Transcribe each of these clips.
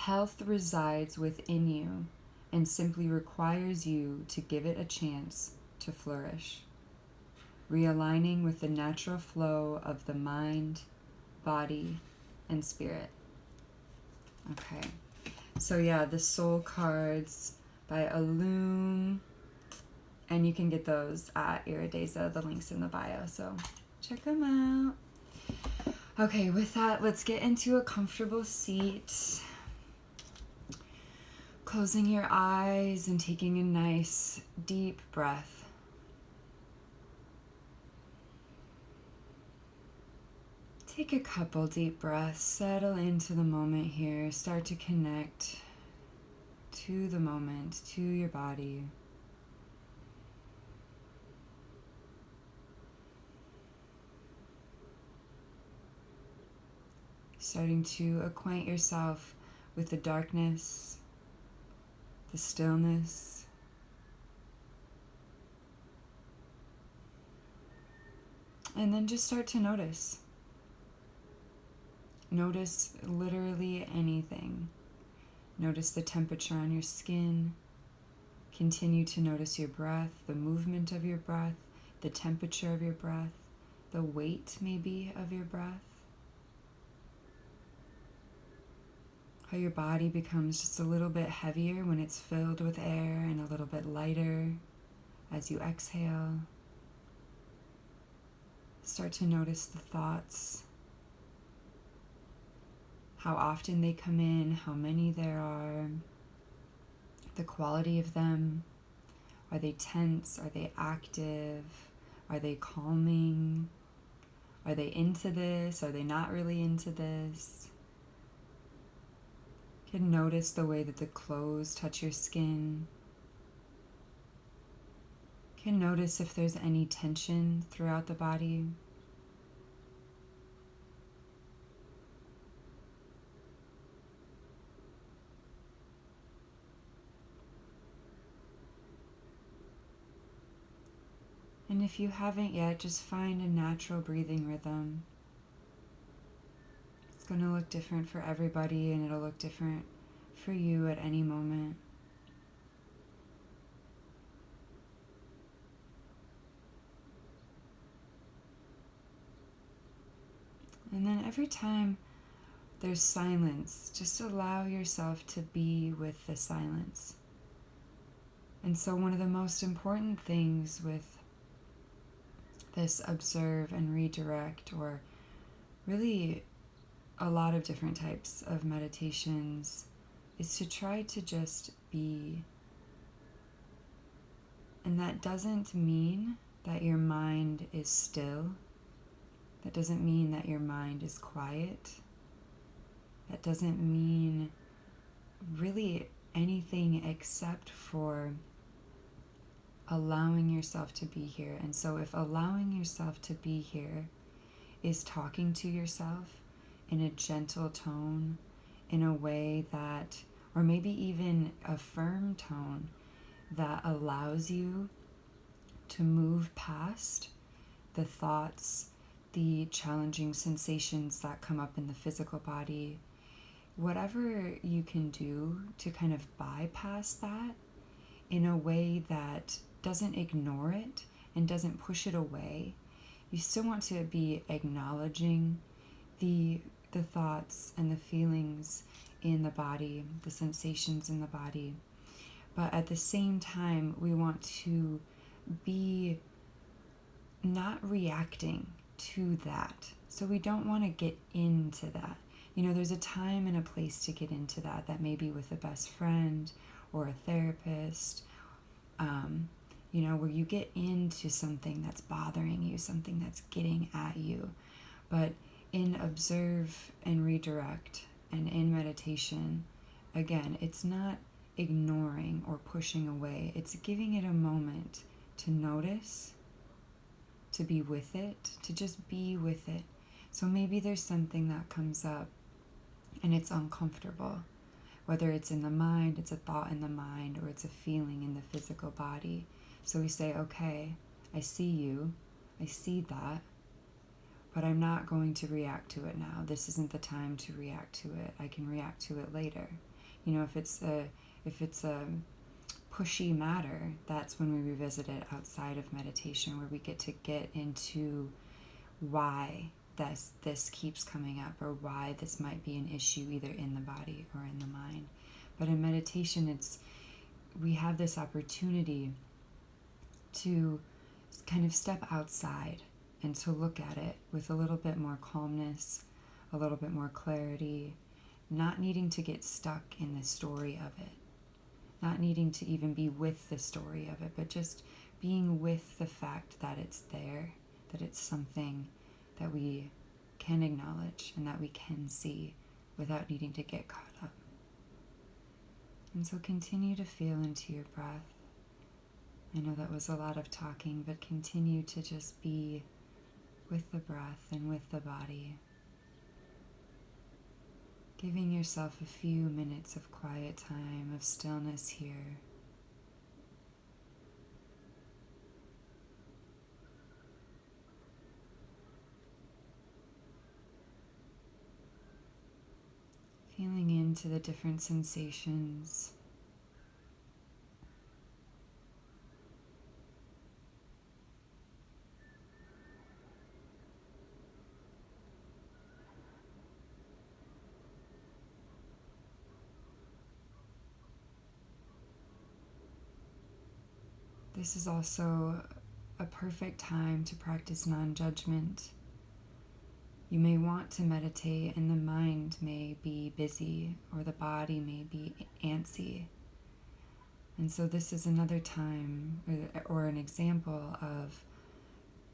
Health resides within you and simply requires you to give it a chance to flourish, realigning with the natural flow of the mind, body, and spirit. Okay, so yeah, the soul cards by Illum, and you can get those at iridaeza. The link's in the bio, so check them out. Okay, with that, let's get into a comfortable seat. Closing your eyes and taking a nice deep breath. Take a couple deep breaths, settle into the moment here, start to connect to the moment, to your body. Starting to acquaint yourself with the darkness, the stillness. And then just start to notice. Notice literally anything. Notice the temperature on your skin. Continue to notice your breath, the movement of your breath, the temperature of your breath, the weight maybe of your breath. How your body becomes just a little bit heavier when it's filled with air and a little bit lighter as you exhale. Start to notice the thoughts, how often they come in, how many there are, the quality of them. Are they tense? Are they active? Are they calming? Are they into this? Are they not really into this? You can notice the way that the clothes touch your skin. You can notice if there's any tension throughout the body. And if you haven't yet, just find a natural breathing rhythm. It's going to look different for everybody, and it'll look different for you at any moment. And then every time there's silence, just allow yourself to be with the silence. And so one of the most important things with this observe and redirect, or really a lot of different types of meditations, is to try to just be. And that doesn't mean that your mind is still. That doesn't mean that your mind is quiet. That doesn't mean really anything except for allowing yourself to be here. And so if allowing yourself to be here is talking to yourself in a gentle tone, in a way that, or maybe even a firm tone that allows you to move past the thoughts, the challenging sensations that come up in the physical body, whatever you can do to kind of bypass that in a way that doesn't ignore it and doesn't push it away. You still want to be acknowledging the thoughts and the feelings in the body, the sensations in the body. But at the same time, we want to be not reacting to that. So we don't want to get into that. You know, there's a time and a place to get into that. That may be with a best friend or a therapist, where you get into something that's bothering you, something that's getting at you. But in observe and redirect and in meditation, again, it's not ignoring or pushing away. It's giving it a moment to notice, to be with it, to just be with it. So maybe there's something that comes up and it's uncomfortable, whether it's in the mind, it's a thought in the mind, or it's a feeling in the physical body. So we say, okay, I see you, I see that, but I'm not going to react to it now. This isn't the time to react to it. I can react to it later. if it's a pushy matter, that's when we revisit it outside of meditation, where we get into why this keeps coming up, or why this might be an issue either in the body or in the mind. But in meditation, we have this opportunity to kind of step outside and to look at it with a little bit more calmness, a little bit more clarity, not needing to get stuck in the story of it, not needing to even be with the story of it, but just being with the fact that it's there, that it's something that we can acknowledge and that we can see without needing to get caught up. And so continue to feel into your breath. I know that was a lot of talking, but continue to just be with the breath and with the body. Giving yourself a few minutes of quiet time, of stillness here. Feeling into the different sensations. This is also a perfect time to practice non-judgment. You may want to meditate and the mind may be busy or the body may be antsy. And so this is another time or an example of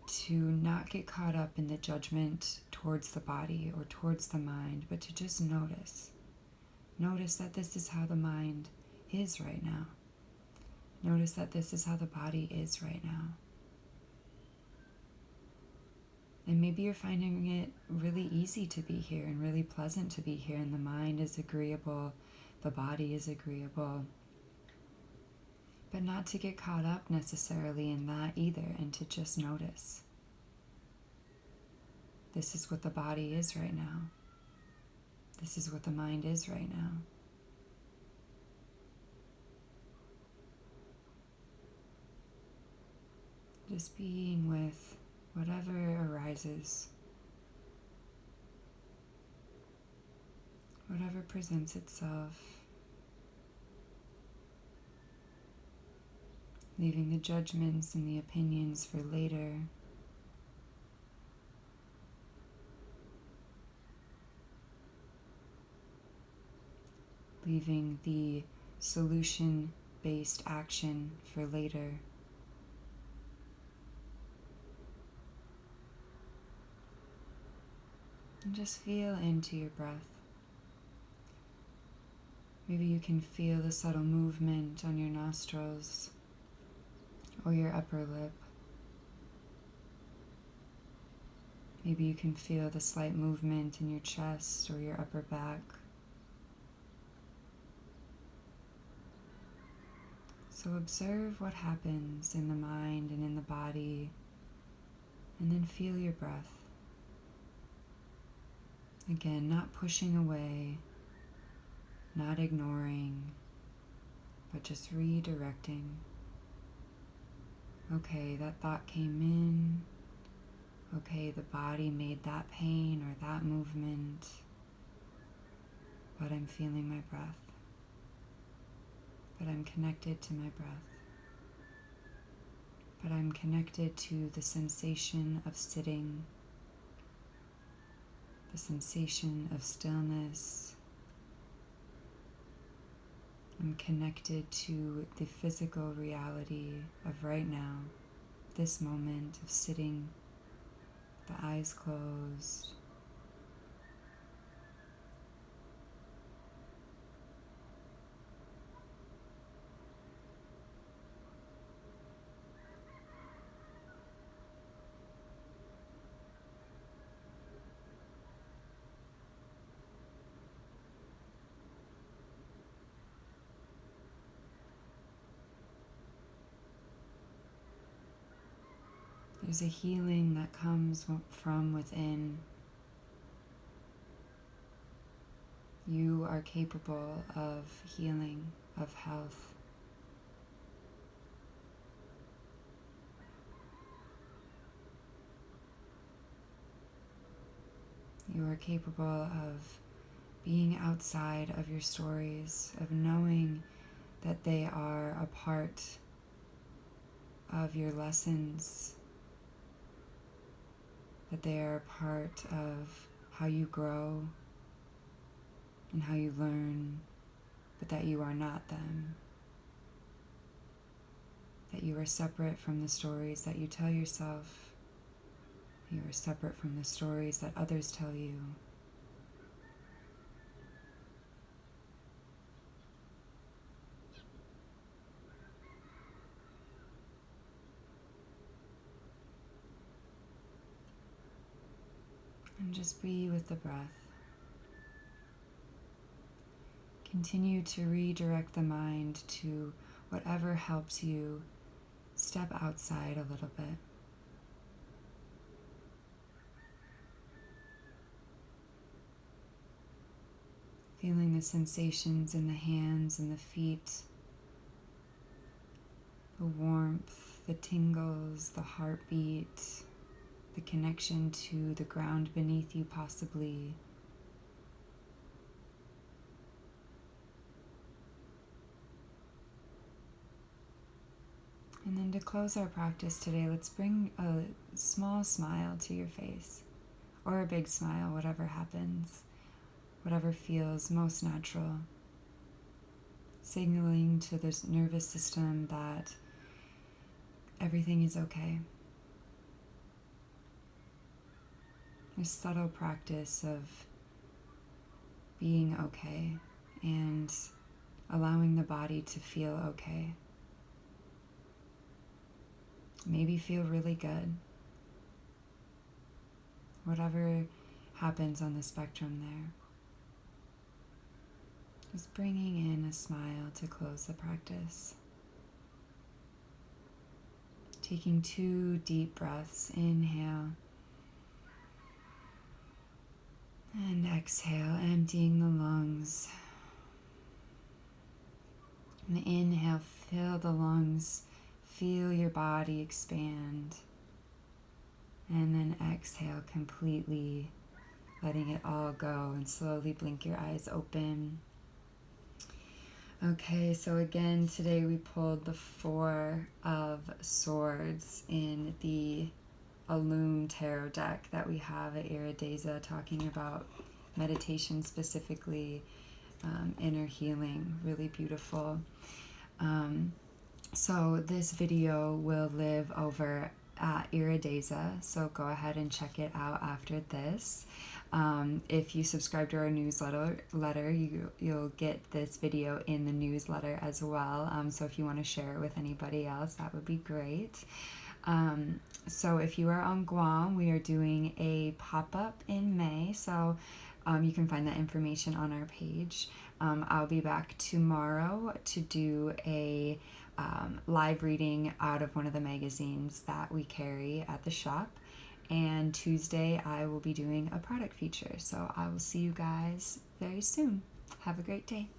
to not get caught up in the judgment towards the body or towards the mind, but to just notice. Notice that this is how the mind is right now. Notice that this is how the body is right now. And maybe you're finding it really easy to be here and really pleasant to be here, and the mind is agreeable, the body is agreeable. But not to get caught up necessarily in that either, and to just notice. This is what the body is right now. This is what the mind is right now. Just being with whatever arises, whatever presents itself, leaving the judgments and the opinions for later. Leaving the solution-based action for later. And just feel into your breath. Maybe you can feel the subtle movement on your nostrils or your upper lip. Maybe you can feel the slight movement in your chest or your upper back. So observe what happens in the mind and in the body, and then feel your breath. Again, not pushing away, not ignoring, but just redirecting. Okay, that thought came in. Okay, the body made that pain or that movement, but I'm feeling my breath. But I'm connected to my breath. But I'm connected to the sensation of sitting, the sensation of stillness. I'm connected to the physical reality of right now, this moment of sitting, the eyes closed. There's a healing that comes from within. You are capable of healing, of health. You are capable of being outside of your stories, of knowing that they are a part of your lessons, that they are a part of how you grow and how you learn, but that you are not them. That you are separate from the stories that you tell yourself. You are separate from the stories that others tell you. And just be with the breath. Continue to redirect the mind to whatever helps you step outside a little bit. Feeling the sensations in the hands and the feet, the warmth, the tingles, the heartbeat, the connection to the ground beneath you possibly. And then to close our practice today, let's bring a small smile to your face, or a big smile, whatever happens, whatever feels most natural, signaling to this nervous system that everything is okay. A subtle practice of being okay and allowing the body to feel okay. Maybe feel really good. Whatever happens on the spectrum there. Just bringing in a smile to close the practice. Taking 2 deep breaths. Inhale. And exhale, emptying the lungs. And inhale, fill the lungs. Feel your body expand. And then exhale completely, letting it all go, and slowly blink your eyes open. Okay, so again, today we pulled the 4 of Swords in the Illum Tarot deck that we have at Iridaeza, talking about meditation specifically, inner healing. Really beautiful. So this video will live over at iridaeza, so go ahead and check it out after this. If you subscribe to our newsletter, you'll get this video in the newsletter as well. So if you want to share it with anybody else, that would be great. So if you are on Guam, we are doing a pop-up in May, so you can find that information on our page. I'll be back tomorrow to do a live reading out of one of the magazines that we carry at the shop. And Tuesday I will be doing a product feature. So I will see you guys very soon. Have a great day.